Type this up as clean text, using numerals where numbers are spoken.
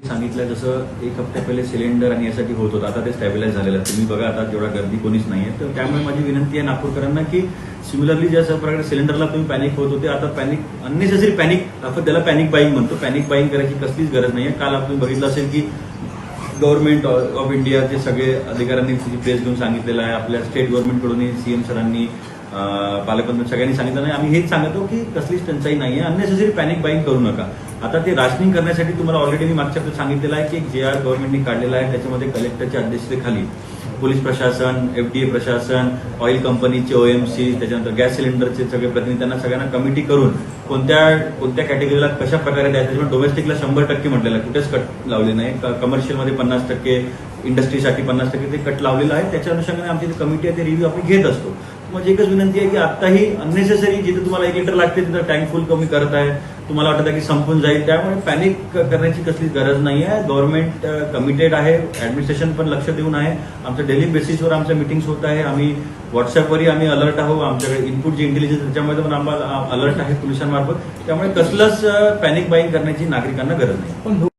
सांगितलं जसं एक हप्त्या पहिले सिलेंडर आणि यासाठी होत होतं, आता ते स्टॅबिलाइज झालेलं आहे. तुम्ही बघा आता तेवढा गर्दी कोणीच नाहीये. तर त्यामुळे माझी विनंती आहे नागपूरकरांना की सिमिलरली ज्या प्रकारे सिलेंडरला तुम्ही पॅनिक होत होते, आता पॅनिक अननेसेसरी पॅनिक, आपण त्याला पॅनिक बाईंग म्हणतो, पॅनिक बाईंग करायची कसलीच गरज नाहीये. काल आपण बघितलं असेल की गव्हर्नमेंट ऑफ इंडियाचे सगळे अधिकाऱ्यांनी तिची प्रेस घेऊन सांगितलेलं आहे, आपल्या स्टेट गव्हर्नमेंटकडून सीएम सरांनी पालकमंत्री सगळ्यांनी सांगितलं नाही. आम्ही हेच सांगतो की कसलीच टंचाई नाहीये, अननेसेसरी पॅनिक बाईंग करू नका. आता ते राशनिंग करण्यासाठी तुम्हाला ऑलरेडी मी मागच्या सांगितलेलं आहे की एक जे आर गव्हर्नमेंटने काढलेला आहे, त्याच्यामध्ये कलेक्टरच्या अध्यक्षतेखाली पोलीस प्रशासन, एफडीए प्रशासन, ऑइल कंपनीचे ओएमसी, त्याच्यानंतर गॅस सिलेंडरचे सगळे प्रतिनिधी, त्यांना सगळ्यांना कमिटी करून कोणत्या कॅटेगरीला कशा प्रकारे द्यायचं. त्याच्यामुळे डोमेस्टिकला 100% म्हटलेलं आहे, कुठेच कट लावले नाही. कमर्शियलमध्ये 50%, इंडस्ट्रीसाठी 50% ते कट लावलेलं आहे. त्याच्या अनुषंगाने आमची कमिटी आहे ते रिव्ह्यू आपण घेत असतो. म्हणजे एकच विनंती आहे की आत्ताही अननेसेसरी जिथे तुम्हाला 1 लिटर लागते तिथं टँक फुल कमी करत आहे, तुम्हाला वाटत आहे की संपून जाईल, त्यामुळे पॅनिक करण्याची कसलीच गरज नाही आहे. गव्हर्नमेंट कमिटेड आहे, ऍडमिनिस्ट्रेशन पण लक्ष देऊन आहे. आमच्या डेली बेसिसवर आमच्या मिटिंग्स होत आहे. आम्ही व्हॉट्सअपवरही आम्ही अलर्ट आहोत. आमच्याकडे इनपुट जे इंटेलिजन्स त्याच्यामध्ये पण आम्हाला अलर्ट आहे पोलिसांमार्फत. त्यामुळे कसलंच पॅनिक बाईंग करण्याची नागरिकांना गरज नाही.